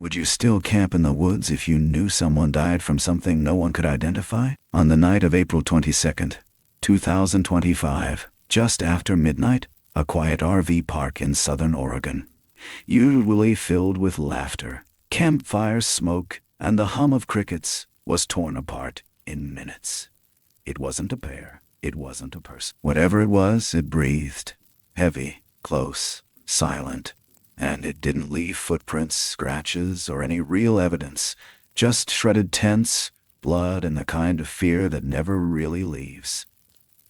Would you still camp in the woods if you knew someone died from something no one could identify? On the night of April 22nd, 2025, just after midnight, a quiet RV park in southern Oregon, usually filled with laughter, campfire smoke, and the hum of crickets, was torn apart in minutes. It wasn't a bear. It wasn't a person. Whatever it was, it breathed. Heavy, close, silent. And it didn't leave footprints, scratches, or any real evidence. Just shredded tents, blood, and the kind of fear that never really leaves.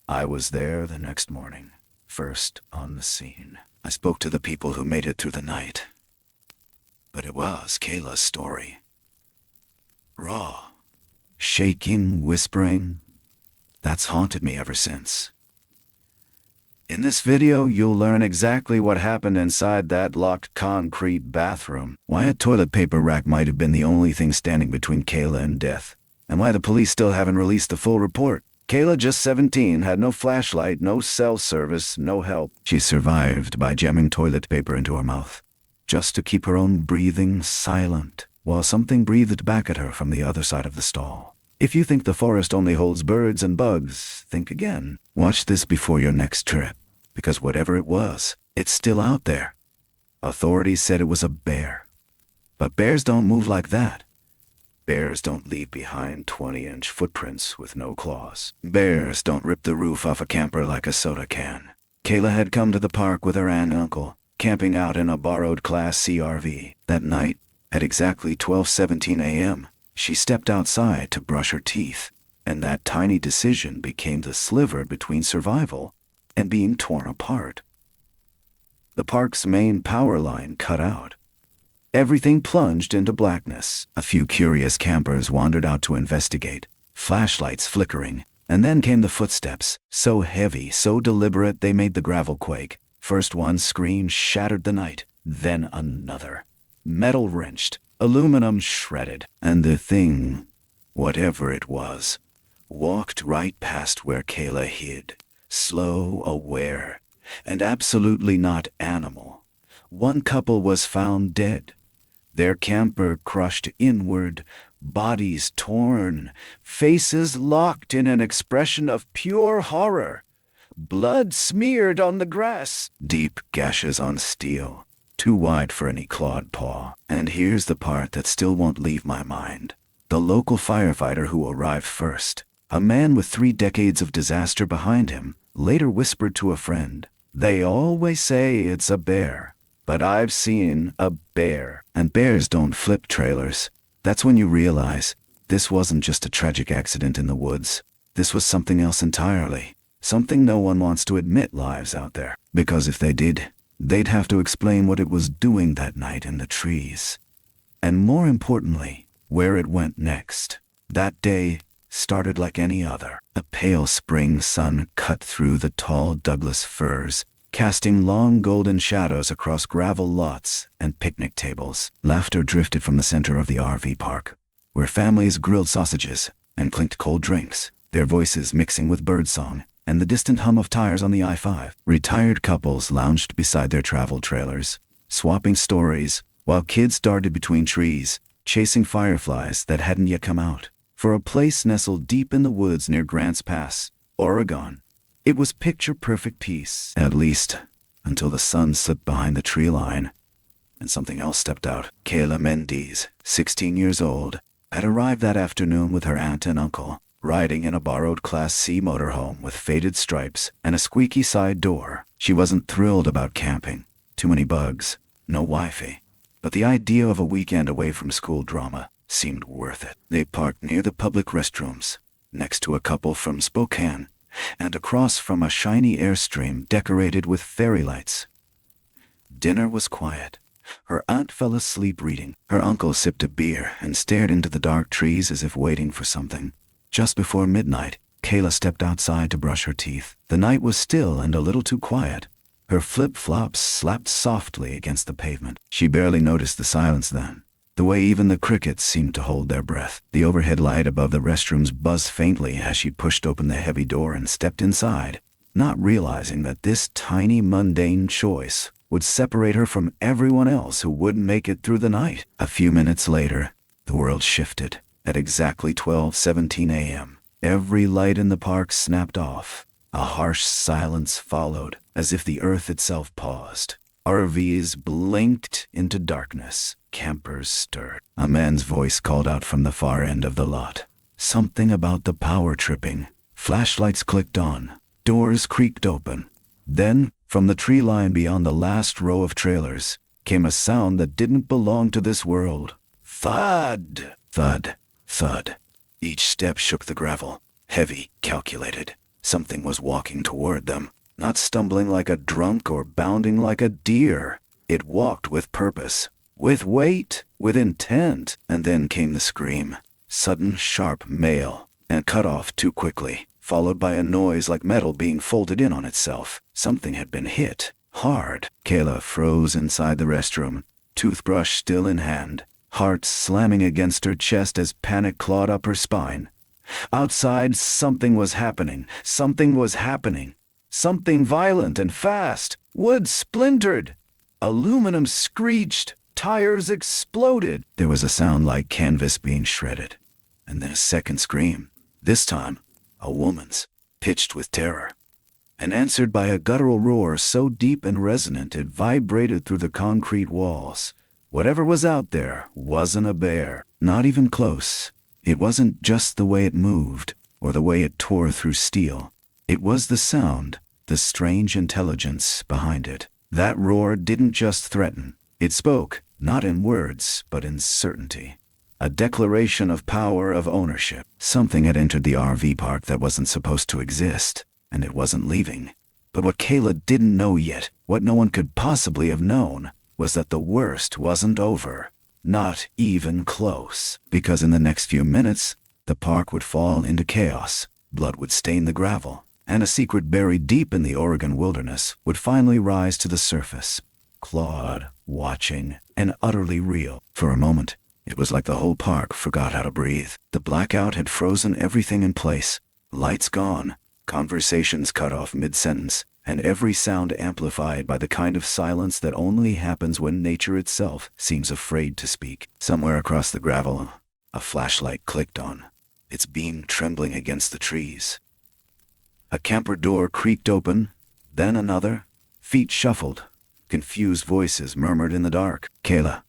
I was there the next morning, first on the scene. I spoke to the people who made it through the night. But it was Kayla's story. Raw, shaking, whispering. That's haunted me ever since. In this video, you'll learn exactly what happened inside that locked concrete bathroom, why a toilet paper rack might have been the only thing standing between Kayla and death, and why the police still haven't released the full report. Kayla, just 17, had no flashlight, no cell service, no help. She survived by jamming toilet paper into her mouth, just to keep her own breathing silent, while something breathed back at her from the other side of the stall. If you think the forest only holds birds and bugs, think again. Watch this before your next trip, because whatever it was, it's still out there. Authorities said it was a bear. But bears don't move like that. Bears don't leave behind 20-inch footprints with no claws. Bears don't rip the roof off a camper like a soda can. Kayla had come to the park with her aunt and uncle, camping out in a borrowed Class C RV. That night, at exactly 12:17 a.m., she stepped outside to brush her teeth, and that tiny decision became the sliver between survival and being torn apart. The park's main power line cut out. Everything plunged into blackness. A few curious campers wandered out to investigate, flashlights flickering, and then came the footsteps, so heavy, so deliberate they made the gravel quake. First one scream shattered the night, then another. Metal wrenched, aluminum shredded, and the thing, whatever it was, walked right past where Kayla hid, slow, aware, and absolutely not animal. One couple was found dead, their camper crushed inward, bodies torn, faces locked in an expression of pure horror, blood smeared on the grass, deep gashes on steel, too wide for any clawed paw. And here's the part that still won't leave my mind. The local firefighter who arrived first, a man with 3 decades of disaster behind him, later whispered to a friend, "They always say it's a bear, but I've seen a bear." And bears don't flip trailers. That's when you realize this wasn't just a tragic accident in the woods. This was something else entirely. Something no one wants to admit lives out there. Because if they did, they'd have to explain what it was doing that night in the trees. And more importantly, where it went next. That day started like any other. A pale spring sun cut through the tall Douglas firs, casting long golden shadows across gravel lots and picnic tables. Laughter drifted from the center of the RV park, where families grilled sausages and clinked cold drinks, their voices mixing with birdsong and the distant hum of tires on the I-5. Retired couples lounged beside their travel trailers, swapping stories, while kids darted between trees, chasing fireflies that hadn't yet come out. For a place nestled deep in the woods near Grants Pass, Oregon, it was picture-perfect peace, at least until the sun slipped behind the tree line, and something else stepped out. Kayla Mendez, 16 years old, had arrived that afternoon with her aunt and uncle, riding in a borrowed Class C motorhome with faded stripes and a squeaky side door. She wasn't thrilled about camping. Too many bugs, no Wi-Fi. But the idea of a weekend away from school drama seemed worth it. They parked near the public restrooms, next to a couple from Spokane, and across from a shiny Airstream decorated with fairy lights. Dinner was quiet. Her aunt fell asleep reading. Her uncle sipped a beer and stared into the dark trees as if waiting for something. Just before midnight, Kayla stepped outside to brush her teeth. The night was still and a little too quiet. Her flip-flops slapped softly against the pavement. She barely noticed the silence then, the way even the crickets seemed to hold their breath. The overhead light above the restrooms buzzed faintly as she pushed open the heavy door and stepped inside, not realizing that this tiny mundane choice would separate her from everyone else who wouldn't make it through the night. A few minutes later, the world shifted. At exactly 12:17 a.m., every light in the park snapped off. A harsh silence followed, as if the earth itself paused. RVs blinked into darkness. Campers stirred. A man's voice called out from the far end of the lot. Something about the power tripping. Flashlights clicked on. Doors creaked open. Then, from the tree line beyond the last row of trailers, came a sound that didn't belong to this world. Thud! Thud! Thud. Each step shook the gravel. Heavy, calculated. Something was walking toward them, not stumbling like a drunk or bounding like a deer. It walked with purpose, with weight, with intent. And then came the scream. Sudden, sharp male, and cut off too quickly, followed by a noise like metal being folded in on itself. Something had been hit, hard. Kayla froze inside the restroom, toothbrush still in hand, heart slamming against her chest as panic clawed up her spine. Outside, something was happening. Something was happening. Something violent and fast. Wood splintered. Aluminum screeched. Tires exploded. There was a sound like canvas being shredded. And then a second scream. This time, a woman's, pitched with terror, and answered by a guttural roar so deep and resonant it vibrated through the concrete walls. Whatever was out there wasn't a bear. Not even close. It wasn't just the way it moved, or the way it tore through steel. It was the sound, the strange intelligence behind it. That roar didn't just threaten. It spoke, not in words, but in certainty. A declaration of power, of ownership. Something had entered the RV park that wasn't supposed to exist, and it wasn't leaving. But what Kayla didn't know yet, what no one could possibly have known, was that the worst wasn't over. Not even close. Because in the next few minutes, the park would fall into chaos. Blood would stain the gravel, and a secret buried deep in the Oregon wilderness would finally rise to the surface. Clawed, watching, and utterly real. For a moment, it was like the whole park forgot how to breathe. The blackout had frozen everything in place. Lights gone, conversations cut off mid-sentence, and every sound amplified by the kind of silence that only happens when nature itself seems afraid to speak. Somewhere across the gravel, a flashlight clicked on, its beam trembling against the trees. A camper door creaked open, then another. Feet shuffled. Confused voices murmured in the dark. Kayla,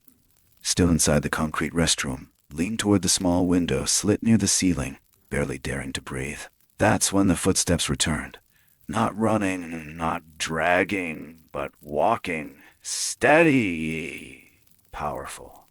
still inside the concrete restroom, leaned toward the small window slit near the ceiling, barely daring to breathe. That's when the footsteps returned. Not running, not dragging, but walking. Steady, powerful,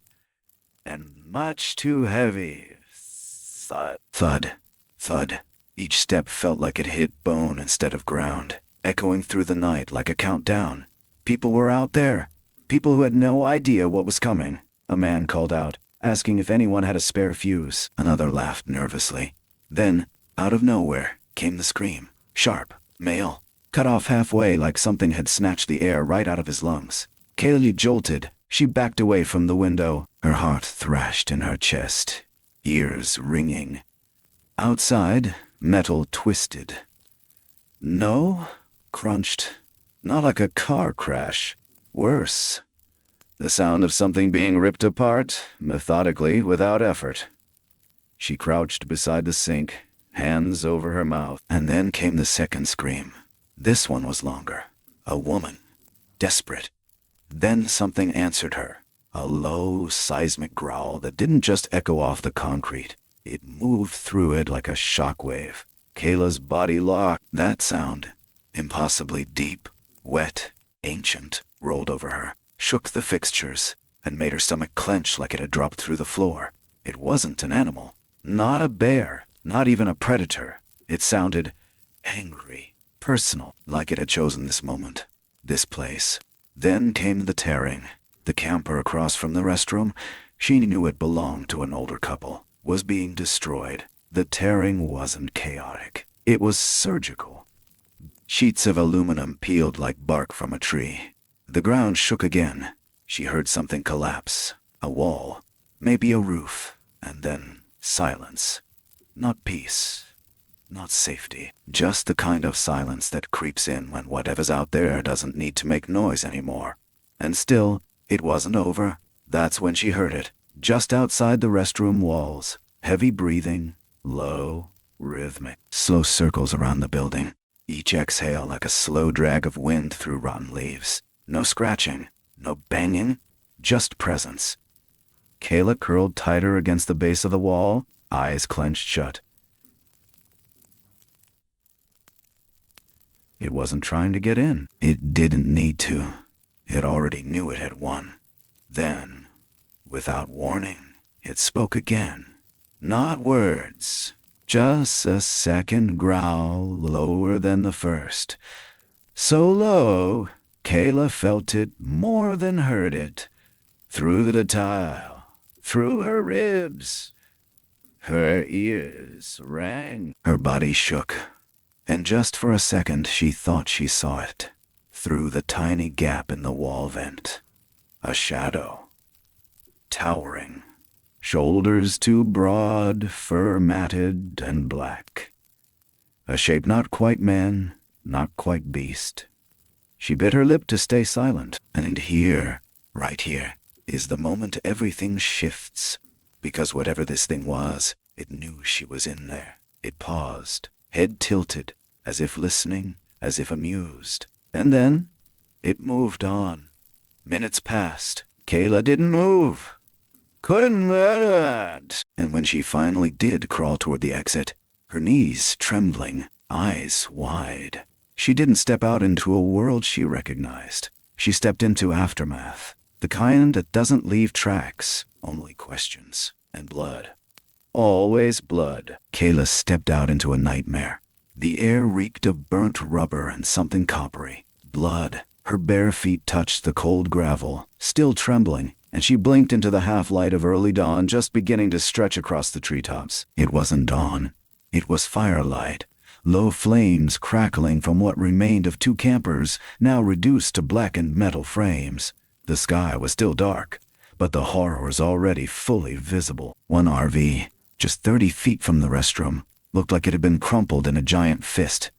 and much too heavy. Thud, thud, thud. Each step felt like it hit bone instead of ground, echoing through the night like a countdown. People were out there. People who had no idea what was coming. A man called out, asking if anyone had a spare fuse. Another laughed nervously. Then, out of nowhere, came the scream. Sharp. Male, cut off halfway like something had snatched the air right out of his lungs. Kayla jolted. She backed away from the window. Her heart thrashed in her chest, ears ringing. Outside, metal twisted. No, crunched. Not like a car crash. Worse. The sound of something being ripped apart, methodically, without effort. She crouched beside the sink, hands over her mouth, and then came the second scream. This one was longer. A woman. Desperate. Then something answered her. A low, seismic growl that didn't just echo off the concrete. It moved through it like a shockwave. Kayla's body locked. That sound, impossibly deep, wet, ancient, rolled over her, shook the fixtures, and made her stomach clench like it had dropped through the floor. It wasn't an animal. Not a bear. Not even a predator. It sounded angry, personal, like it had chosen this moment, this place. Then came the tearing. The camper across from the restroom, she knew it belonged to an older couple, was being destroyed. The tearing wasn't chaotic. It was surgical. Sheets of aluminum peeled like bark from a tree. The ground shook again. She heard something collapse. A wall, maybe a roof, and then silence. Not peace, not safety. Just the kind of silence that creeps in when whatever's out there doesn't need to make noise anymore. And still, it wasn't over. That's when she heard it, just outside the restroom walls. Heavy breathing, low, rhythmic, slow circles around the building. Each exhale like a slow drag of wind through rotten leaves. No scratching, no banging, just presence. Kayla curled tighter against the base of the wall, eyes clenched shut. It wasn't trying to get in. It didn't need to. It already knew it had won. Then, without warning, it spoke again. Not words, just a second growl lower than the first. So low, Kayla felt it more than heard it. Through the tile, through her ribs. Her ears rang. Her body shook. And just for a second she thought she saw it. Through the tiny gap in the wall vent. A shadow. Towering. Shoulders too broad, fur matted and black. A shape not quite man, not quite beast. She bit her lip to stay silent. And here, right here, is the moment everything shifts. Because whatever this thing was, it knew she was in there. It paused, head tilted, as if listening, as if amused. And then, it moved on. Minutes passed. Kayla didn't move. Couldn't move. And when she finally did crawl toward the exit, her knees trembling, eyes wide, she didn't step out into a world she recognized. She stepped into aftermath. The kind that doesn't leave tracks, only questions. And blood. Always blood. Kayla stepped out into a nightmare. The air reeked of burnt rubber and something coppery. Blood. Her bare feet touched the cold gravel, still trembling, and she blinked into the half-light of early dawn just beginning to stretch across the treetops. It wasn't dawn. It was firelight. Low flames crackling from what remained of two campers, now reduced to blackened metal frames. The sky was still dark, but the horror was already fully visible. One RV, just 30 feet from the restroom, looked like it had been crumpled in a giant fist.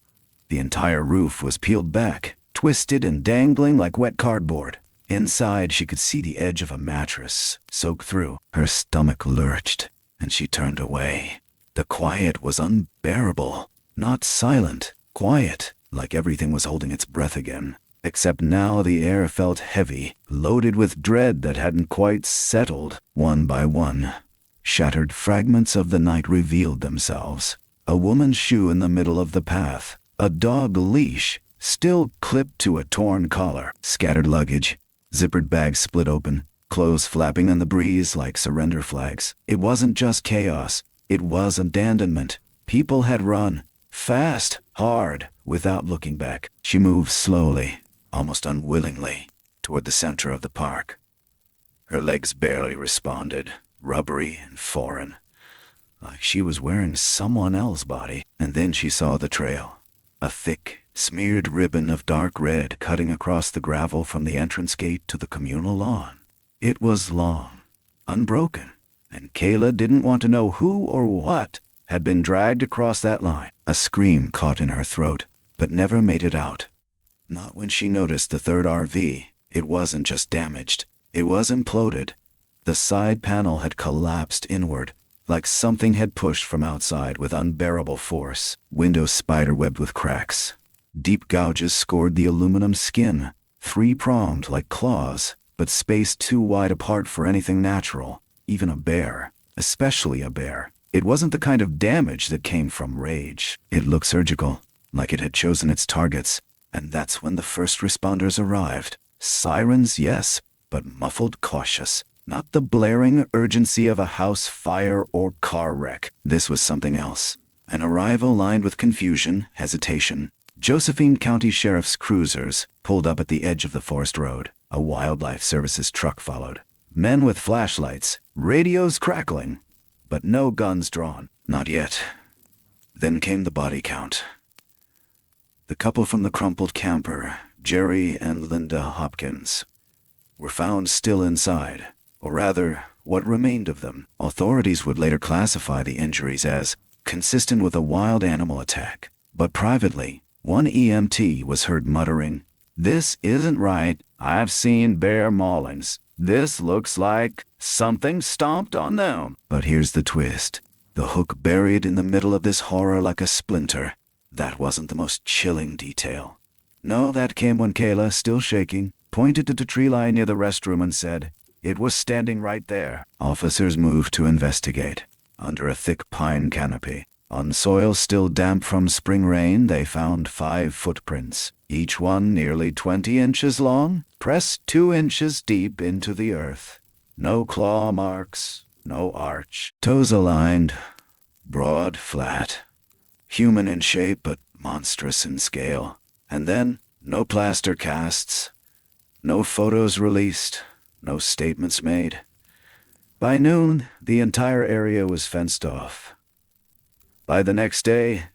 The entire roof was peeled back, twisted and dangling like wet cardboard. Inside, she could see the edge of a mattress, soaked through. Her stomach lurched, and she turned away. The quiet was unbearable. Not silent, quiet, like everything was holding its breath again. Except now the air felt heavy, loaded with dread that hadn't quite settled. One by one, shattered fragments of the night revealed themselves. A woman's shoe in the middle of the path. A dog leash, still clipped to a torn collar. Scattered luggage. Zippered bags split open. Clothes flapping in the breeze like surrender flags. It wasn't just chaos. It was abandonment. People had run. Fast, hard, without looking back. She moved slowly, almost unwillingly, toward the center of the park. Her legs barely responded, rubbery and foreign, like she was wearing someone else's body. And then she saw the trail, a thick, smeared ribbon of dark red cutting across the gravel from the entrance gate to the communal lawn. It was long, unbroken, and Kayla didn't want to know who or what had been dragged across that line. A scream caught in her throat, but never made it out. Not when she noticed the third RV. It wasn't just damaged. It was imploded. The side panel had collapsed inward, like something had pushed from outside with unbearable force. Windows spiderwebbed with cracks. Deep gouges scored the aluminum skin, three-pronged like claws, but spaced too wide apart for anything natural, even a bear, especially a bear. It wasn't the kind of damage that came from rage. It looked surgical, like it had chosen its targets, and that's when the first responders arrived. Sirens, yes, but muffled, cautious. Not the blaring urgency of a house fire or car wreck. This was something else. An arrival lined with confusion, hesitation. Josephine County Sheriff's cruisers pulled up at the edge of the forest road. A wildlife services truck followed. Men with flashlights, radios crackling, but no guns drawn. Not yet. Then came the body count. The couple from the crumpled camper, Jerry and Linda Hopkins, were found still inside, or rather, what remained of them. Authorities would later classify the injuries as consistent with a wild animal attack. But privately, one EMT was heard muttering, "This isn't right. I've seen bear maulings. This looks like something stomped on them." But here's the twist. The hook buried in the middle of this horror like a splinter. That wasn't the most chilling detail. No, that came when Kayla, still shaking, pointed to the tree line near the restroom and said, "It was standing right there." Officers moved to investigate. Under a thick pine canopy, on soil still damp from spring rain, they found 5 footprints, each one nearly 20 inches long, pressed 2 inches deep into the earth. No claw marks, no arch. Toes aligned, broad, flat. Human in shape, but monstrous in scale. And then, no plaster casts, no photos released, no statements made. By noon, the entire area was fenced off. By the next day,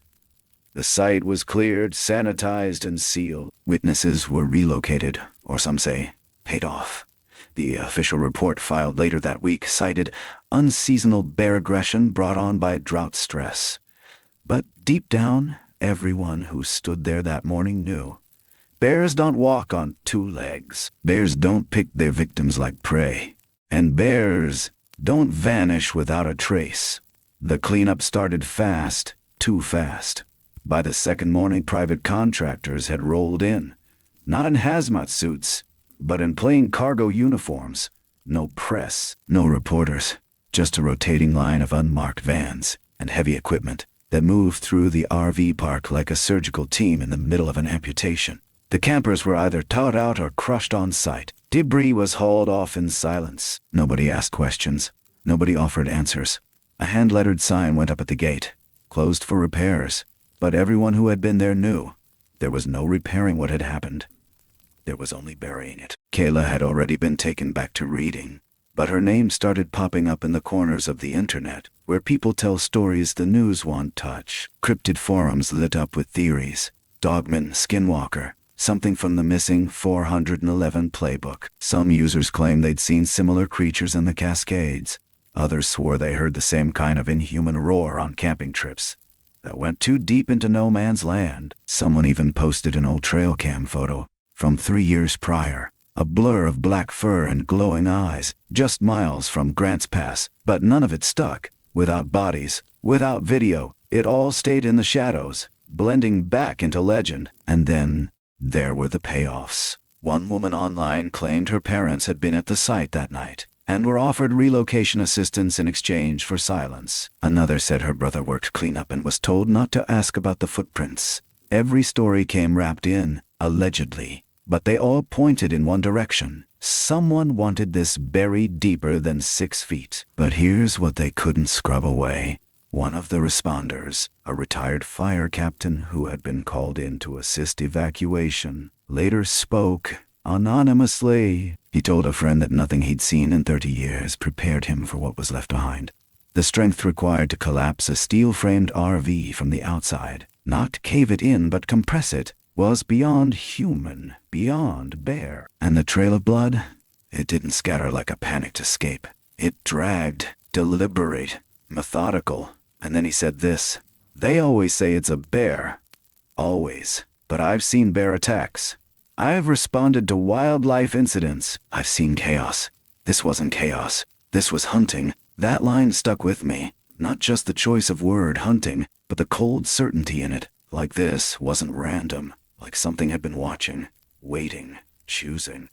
the site was cleared, sanitized, and sealed. Witnesses were relocated, or some say, paid off. The official report filed later that week cited unseasonal bear aggression brought on by drought stress. But deep down, everyone who stood there that morning knew. Bears don't walk on 2 legs. Bears don't pick their victims like prey. And bears don't vanish without a trace. The cleanup started fast, too fast. By the second morning, private contractors had rolled in. Not in hazmat suits, but in plain cargo uniforms. No press, no reporters, just a rotating line of unmarked vans and heavy equipment that moved through the RV park like a surgical team in the middle of an amputation. The campers were either towed out or crushed on site. Debris was hauled off in silence. Nobody asked questions. Nobody offered answers. A hand-lettered sign went up at the gate, closed for repairs. But everyone who had been there knew there was no repairing what had happened. There was only burying it. Kayla had already been taken back to reading, but her name started popping up in the corners of the internet, where people tell stories the news won't touch. Cryptid forums lit up with theories. Dogman, Skinwalker, something from the missing 411 playbook. Some users claimed they'd seen similar creatures in the Cascades. Others swore they heard the same kind of inhuman roar on camping trips that went too deep into no man's land. Someone even posted an old trail cam photo from 3 years prior, a blur of black fur and glowing eyes, just miles from Grants Pass, but none of it stuck. Without bodies, without video, it all stayed in the shadows, blending back into legend. And then, there were the payoffs. One woman online claimed her parents had been at the site that night and were offered relocation assistance in exchange for silence. Another said her brother worked cleanup and was told not to ask about the footprints. Every story came wrapped in, allegedly, but they all pointed in one direction. Someone wanted this buried deeper than 6 feet. But here's what they couldn't scrub away. One of the responders, a retired fire captain who had been called in to assist evacuation, later spoke anonymously. He told a friend that nothing he'd seen in 30 years prepared him for what was left behind. The strength required to collapse a steel-framed RV from the outside, not cave it in but compress it, was beyond human, beyond bear. And the trail of blood? It didn't scatter like a panicked escape. It dragged, deliberate, methodical. And then he said this: "They always say it's a bear. Always. But I've seen bear attacks. I've responded to wildlife incidents. I've seen chaos. This wasn't chaos. This was hunting." That line stuck with me. Not just the choice of word, hunting, but the cold certainty in it. Like this wasn't random. Like something had been watching, waiting, choosing.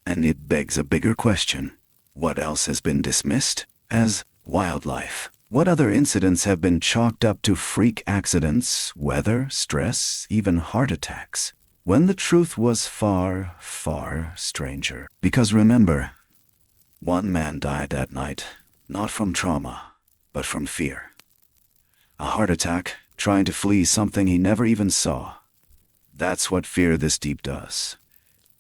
And it begs a bigger question. What else has been dismissed as wildlife? What other incidents have been chalked up to freak accidents, weather, stress, even heart attacks? When the truth was far, far stranger. Because remember, one man died that night, not from trauma, but from fear. A heart attack, trying to flee something he never even saw. That's what fear this deep does.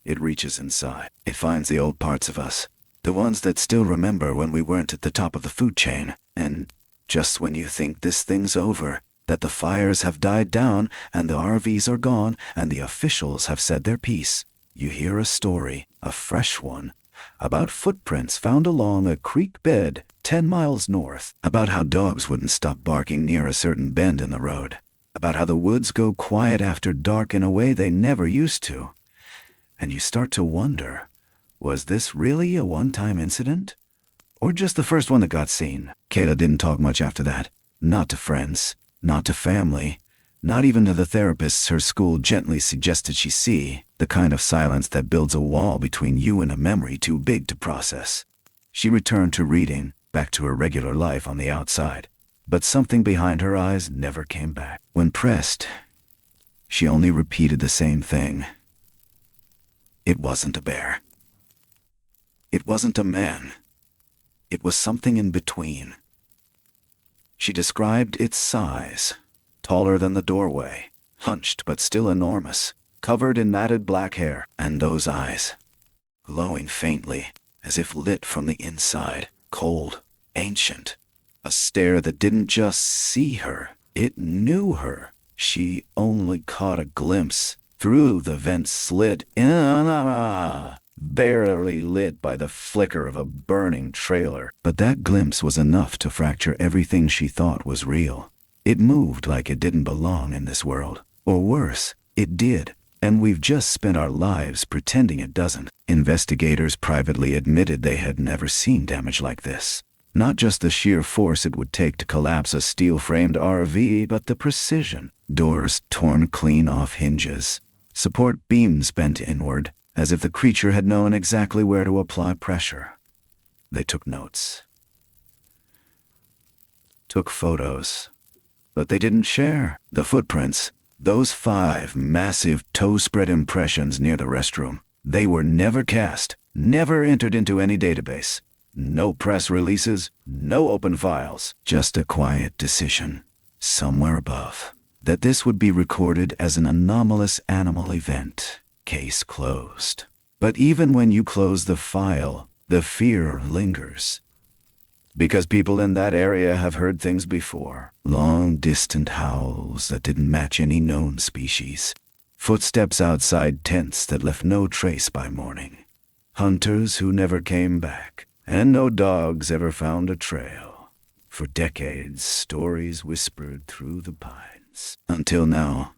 It reaches inside. It finds the old parts of us, the ones that still remember when we weren't at the top of the food chain. And just when you think this thing's over, that the fires have died down and the RVs are gone and the officials have said their piece, you hear a story, a fresh one, about footprints found along a creek bed 10 miles north, about how dogs wouldn't stop barking near a certain bend in the road, about how the woods go quiet after dark in a way they never used to. And you start to wonder, was this really a one-time incident? Or just the first one that got seen? Kayla didn't talk much after that. Not to friends, not to family, not even to the therapists her school gently suggested she see, the kind of silence that builds a wall between you and a memory too big to process. She returned to reading, back to her regular life on the outside. But something behind her eyes never came back. When pressed, she only repeated the same thing. It wasn't a bear. It wasn't a man. It was something in between. She described its size. Taller than the doorway, hunched but still enormous, covered in matted black hair, and those eyes, glowing faintly, as if lit from the inside, cold, ancient. A stare that didn't just see her, it knew her. She only caught a glimpse through the vent slit, barely lit by the flicker of a burning trailer. But that glimpse was enough to fracture everything she thought was real. It moved like it didn't belong in this world. Or worse, it did, and we've just spent our lives pretending it doesn't. Investigators privately admitted they had never seen damage like this. Not just the sheer force it would take to collapse a steel-framed RV, but the precision. Doors torn clean off hinges. Support beams bent inward, as if the creature had known exactly where to apply pressure. They took notes. Took photos. But they didn't share the footprints, those 5 massive toe-spread impressions near the restroom. They were never cast, never entered into any database. No press releases, no open files. Just a quiet decision, somewhere above, that this would be recorded as an anomalous animal event. Case closed. But even when you close the file, the fear lingers. Because people in that area have heard things before. Long, distant howls that didn't match any known species. Footsteps outside tents that left no trace by morning. Hunters who never came back. And no dogs ever found a trail. For decades, stories whispered through the pines. Until now,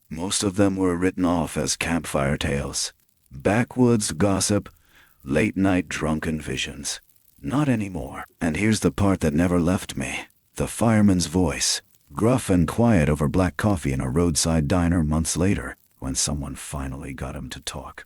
most of them were written off as campfire tales. Backwoods gossip, late-night drunken visions. Not anymore. And here's the part that never left me. The fireman's voice, gruff and quiet over black coffee in a roadside diner months later, when someone finally got him to talk.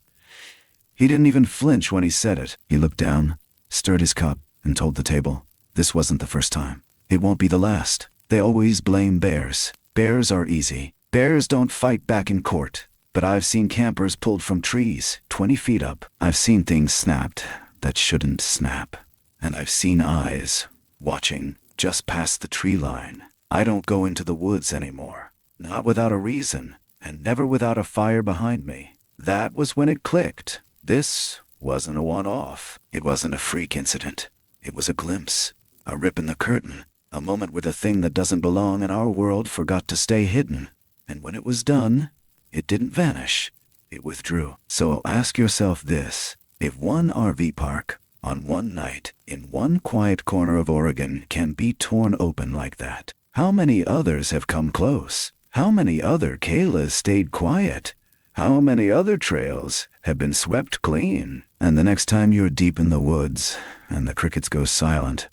He didn't even flinch when he said it. He looked down, stirred his cup, and told the table, this wasn't the first time. It won't be the last. They always blame bears. Bears are easy. Bears don't fight back in court. But I've seen campers pulled from trees, 20 feet up. I've seen things snapped that shouldn't snap. And I've seen eyes, watching, just past the tree line. I don't go into the woods anymore. Not without a reason, and never without a fire behind me. That was when it clicked. This wasn't a one-off. It wasn't a freak incident. It was a glimpse, a rip in the curtain, a moment where the thing that doesn't belong in our world forgot to stay hidden. And when it was done, it didn't vanish. It withdrew. So ask yourself this. If one RV park, on one night, in one quiet corner of Oregon, can be torn open like that, how many others have come close? How many other Kaylas stayed quiet? How many other trails have been swept clean? And the next time you're deep in the woods, and the crickets go silent,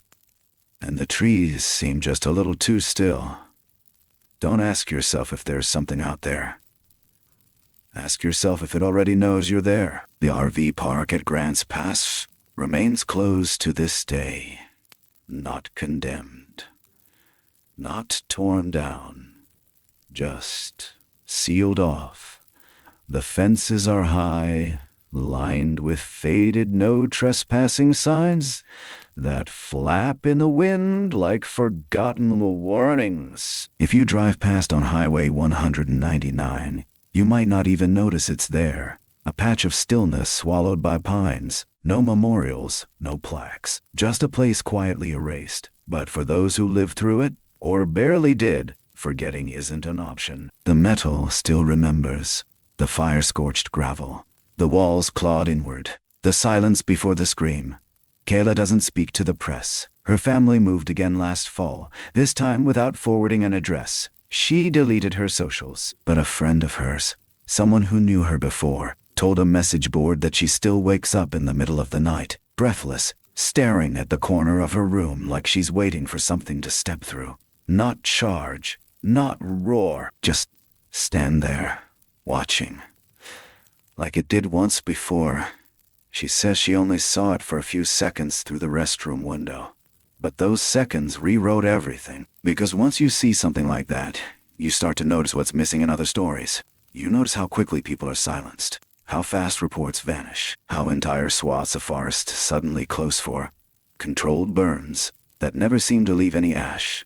and the trees seem just a little too still, don't ask yourself if there's something out there. Ask yourself if it already knows you're there. The RV park at Grants Pass remains closed to this day. Not condemned. Not torn down. Just sealed off. The fences are high, lined with faded no trespassing signs that flap in the wind like forgotten warnings. If you drive past on Highway 199, you might not even notice it's there. A patch of stillness swallowed by pines. No memorials, no plaques. Just a place quietly erased. But for those who lived through it, or barely did, forgetting isn't an option. The metal still remembers. The fire-scorched gravel. The walls clawed inward. The silence before the scream. Kayla doesn't speak to the press. Her family moved again last fall, this time without forwarding an address. She deleted her socials, but a friend of hers, someone who knew her before, told a message board that she still wakes up in the middle of the night, breathless, staring at the corner of her room like she's waiting for something to step through. Not charge, not roar, just stand there, watching. Like it did once before. She says she only saw it for a few seconds through the restroom window. But those seconds rewrote everything, because once you see something like that, you start to notice what's missing in other stories. You notice how quickly people are silenced, how fast reports vanish, how entire swaths of forest suddenly close for controlled burns that never seem to leave any ash.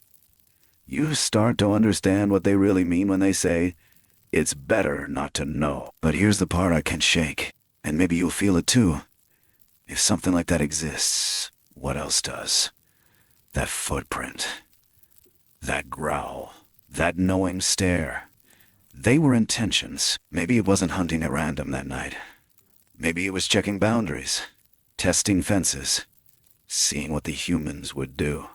You start to understand what they really mean when they say, it's better not to know. But here's the part I can't shake, and maybe you'll feel it too. If something like that exists, what else does? That footprint, that growl, that knowing stare. They were intentions. Maybe it wasn't hunting at random that night. Maybe it was checking boundaries, testing fences, seeing what the humans would do.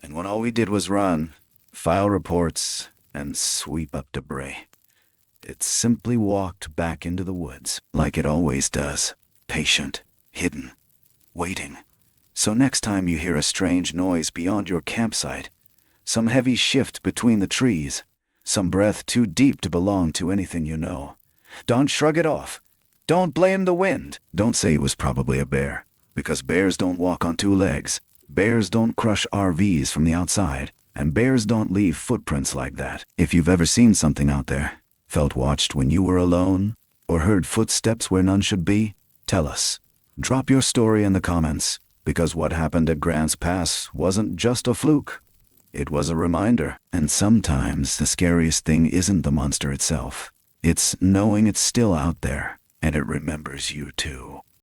And when all we did was run, file reports, and sweep up debris, it simply walked back into the woods, like it always does, patient, hidden, waiting. So next time you hear a strange noise beyond your campsite, some heavy shift between the trees, some breath too deep to belong to anything you know, don't shrug it off. Don't blame the wind. Don't say it was probably a bear, because bears don't walk on two legs. Bears don't crush RVs from the outside, and bears don't leave footprints like that. If you've ever seen something out there, felt watched when you were alone, or heard footsteps where none should be, tell us. Drop your story in the comments, because what happened at Grants Pass wasn't just a fluke. It was a reminder, and sometimes the scariest thing isn't the monster itself. It's knowing it's still out there, and it remembers you too.